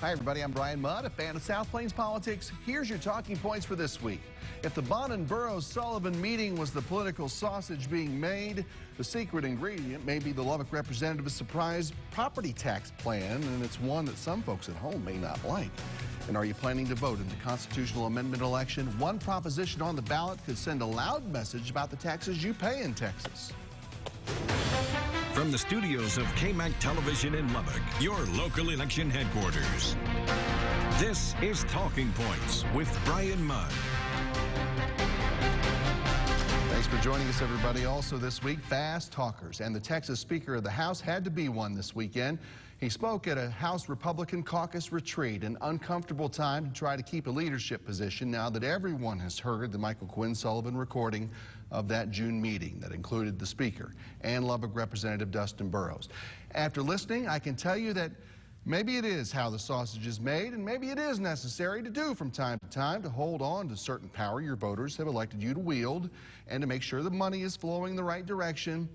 Hi, everybody. I'm Bryan Mudd, a fan of South Plains politics. Here's your talking points for this week. If the Bonnen-Burrows-Sullivan meeting was the political sausage being made, the secret ingredient may be the Lubbock representative's surprise property tax plan, and it's one that some folks at home may not like. And are you planning to vote in the constitutional amendment election? One proposition on the ballot could send a loud message about the taxes you pay in Texas. From the studios of KMAC Television in Lubbock, your local election headquarters. This is Talking Points with Bryan Mudd. Thanks for joining us, everybody. Also this week, fast talkers. And the Texas Speaker of the House had to be one this weekend. He spoke at a House Republican caucus retreat, an uncomfortable time to try to keep a leadership position now that everyone has heard the Michael Quinn Sullivan recording of that June meeting that included the Speaker and Lubbock Representative Dustin Burrows. After listening, I can tell you that maybe it is how the sausage is made, and maybe it is necessary to do from time to time to hold on to certain power your voters have elected you to wield and to make sure the money is flowing the right direction.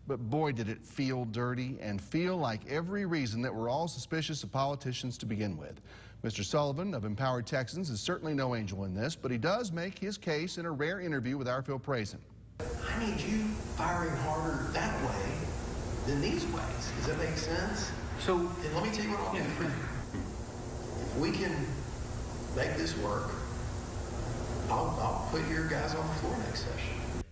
But boy, did it feel dirty and feel like every reason that we're all suspicious of politicians to begin with. Mr. Sullivan of Empowered Texans is certainly no angel in this, but he does make his case in a rare interview with our Phil Praisen. I need you firing harder that way than these ways. Does that make sense? So, and let me tell you what I'll do for you. If we can make this work, I'll put your guys on the floor next session.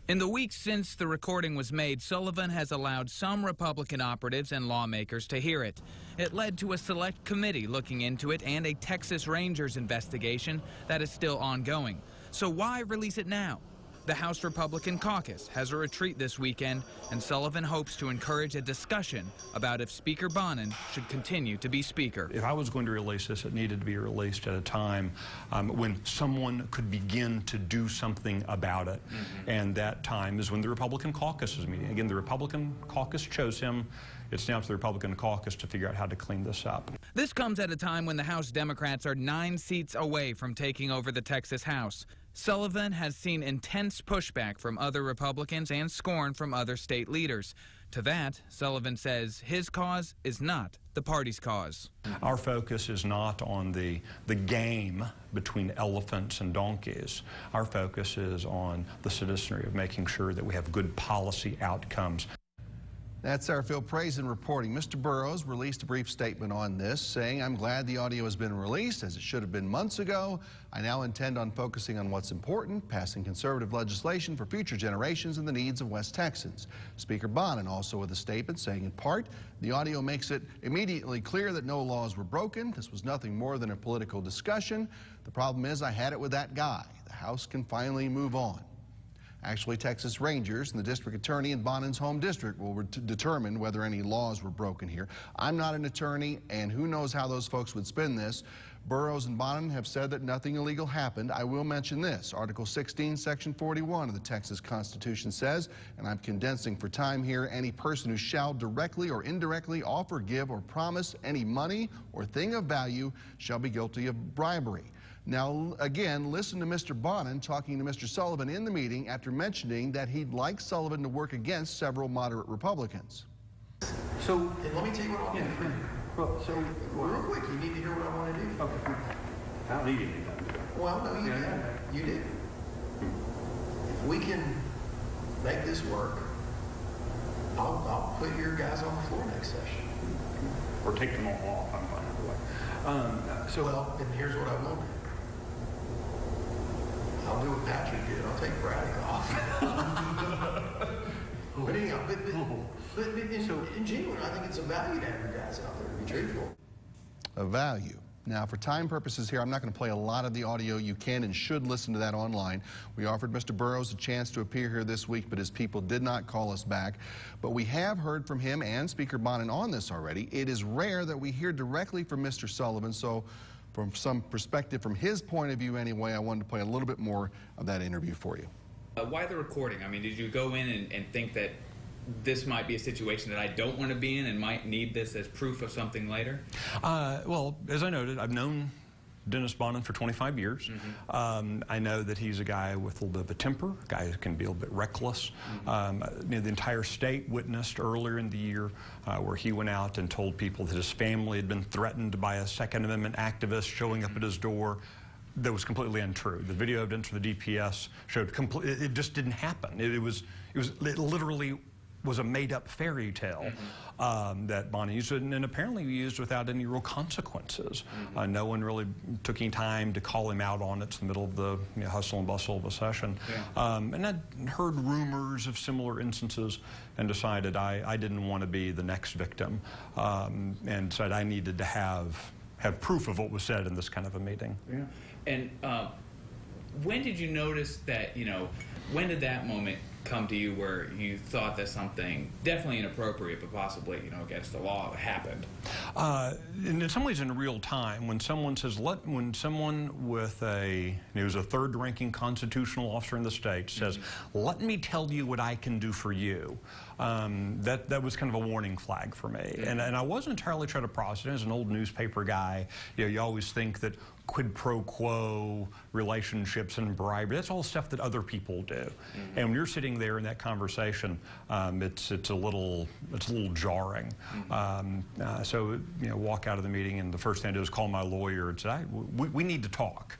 In the weeks since the recording was made, Sullivan has allowed some Republican operatives and lawmakers to hear it. It led to a select committee looking into it and a Texas Rangers investigation that is still ongoing. So why release it now? The House Republican caucus has a retreat this weekend, and Sullivan hopes to encourage a discussion about if Speaker Bonnen should continue to be Speaker. If I was going to release this, it needed to be released at a time when someone could begin to do something about it. And that time is when the Republican caucus is meeting. Again, the Republican caucus chose him. It's now to the Republican caucus to figure out how to clean this up. This comes at a time when the House Democrats are 9 seats away from taking over the Texas House. Sullivan has seen intense pushback from other Republicans and scorn from other state leaders. To that, Sullivan says his cause is not the party's cause. Our focus is not on the game between elephants and donkeys. Our focus is on the citizenry, of making sure that we have good policy outcomes. That's our Phil Praisen reporting. Mr. Burrows released a brief statement on this, saying, "I'm glad the audio has been released, as it should have been months ago. I now intend on focusing on what's important, passing conservative legislation for future generations and the needs of West Texans." Speaker Bonnen also with a statement saying, in part, the audio makes it immediately clear that no laws were broken. This was nothing more than a political discussion. The problem is I had it with that guy. The House can finally move on. Actually, Texas Rangers and the district attorney in Bonnen's home district will determine whether any laws were broken here. I'm not an attorney, and who knows how those folks would spin this. Burrows and Bonnen have said that nothing illegal happened. I will mention this. Article 16, Section 41 of the Texas Constitution says, and I'm condensing for time here, any person who shall directly or indirectly offer, give, or promise any money or thing of value shall be guilty of bribery. Now, again, listen to Mr. Bonnen talking to Mr. Sullivan in the meeting after mentioning that he'd like Sullivan to work against several moderate Republicans. So, and let me tell you what I'll do for you. Well, so, real quick, you need to hear what I want to do. Okay. I don't need anything. Well, no, you did. You did. If we can make this work, I'll put your guys on the floor next session. Or take them all off. I'm fine either way. Well, and here's what I will do. I'll do what Patrick did. I'll take Bradley off. But anyhow, in genuine, I think it's a value to have your guys out there, to be truthful. A value. Now, for time purposes here, I'm not going to play a lot of the audio. You can and should listen to that online. We offered Mr. Burrows a chance to appear here this week, but his people did not call us back. But we have heard from him and Speaker Bonnen on this already. It is rare that we hear directly from Mr. Sullivan, so from some perspective, from his point of view anyway, I wanted to play a little bit more of that interview for you. Why the recording? I mean, did you go in and think that this might be a situation that I don't want to be in and might need this as proof of something later? Well, as I noted, I've known Dennis Bonnen for 25 years. I know that he's a guy with a little bit of a temper, a guy who can be a little bit reckless. The entire state witnessed earlier in the year where he went out and told people that his family had been threatened by a Second Amendment activist showing up at his door. That was completely untrue. The video evidence from the DPS showed it just didn't happen. It literally was a made-up fairy tale that Bonnie used, and apparently used without any real consequences. No one really took any time to call him out on it. It's the middle of the hustle and bustle of a session. And I heard rumors of similar instances and decided I didn't want to be the next victim, and said I needed to have proof of what was said in this kind of a meeting. And when did you notice that, when did that moment come to you where you thought that something definitely inappropriate but possibly, against the law happened? In some ways in real time, when someone says, when someone with who's a third-ranking constitutional officer in the state says, let me tell you what I can do for you, that was kind of a warning flag for me. And I wasn't entirely trying to process it. As an old newspaper guy, you always think that quid pro quo relationships and bribery, that's all stuff that other people do. And when you're sitting there in that conversation, it's a little jarring. So walk out of the meeting, and the first thing I did was call my lawyer and say, we need to talk,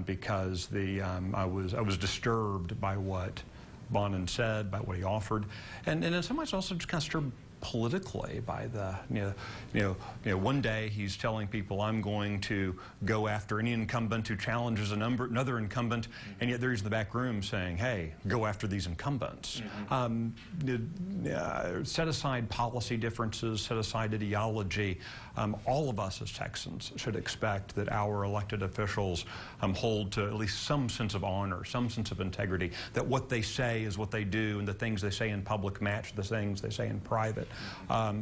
because I was disturbed by what Bonnen said, by what he offered, and in some ways also just kind of disturbed politically by one day he's telling people I'm going to go after any incumbent who challenges another incumbent, and yet there he's in the back room saying, hey, go after these incumbents. Set aside policy differences, set aside ideology. All of us as Texans should expect that our elected officials hold to at least some sense of honor, some sense of integrity, that what they say is what they do, and the things they say in public match the things they say in private.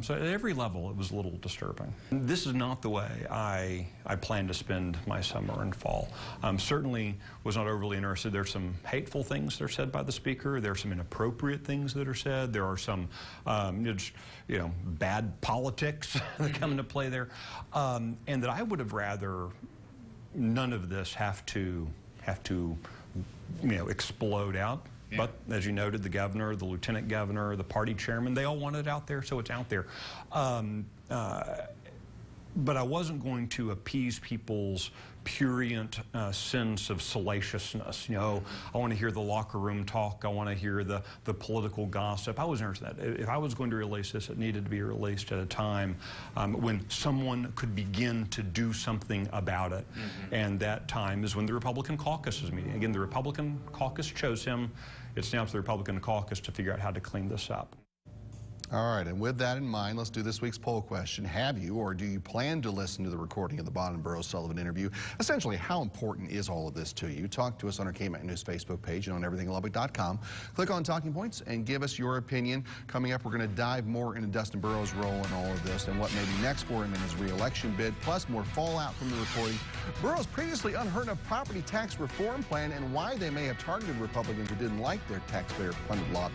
So at every level, it was a little disturbing. This is not the way I plan to spend my summer and fall. Certainly was not overly interested. There's some hateful things that are said by the speaker. There are some inappropriate things that are said. There are some bad politics that come into play there. And that I would have rather none of this have to explode out. But as you noted, the governor, the lieutenant governor, the party chairman, they all want it out there, so it's out there. But I wasn't going to appease people's prurient sense of salaciousness. I want to hear the locker room talk. I want to hear the political gossip. I wasn't interested in that. If I was going to release this, it needed to be released at a time when someone could begin to do something about it. And that time is when the Republican caucus is meeting. Again, the Republican caucus chose him. It's now up to the Republican caucus to figure out how to clean this up. All right, and with that in mind, let's do this week's poll question. Have you, or do you plan to listen to the recording of the Bonnen Burroughs Sullivan interview? Essentially, how important is all of this to you? Talk to us on our KMAC News Facebook page and on everythinglubbock.com. Click on Talking Points and give us your opinion. Coming up, we're going to dive more into Dustin Burrows' role in all of this and what may be next for him in his re-election bid, plus more fallout from the recording. Burrows' previously unheard of property tax reform plan and why they may have targeted Republicans who didn't like their taxpayer-funded lobby.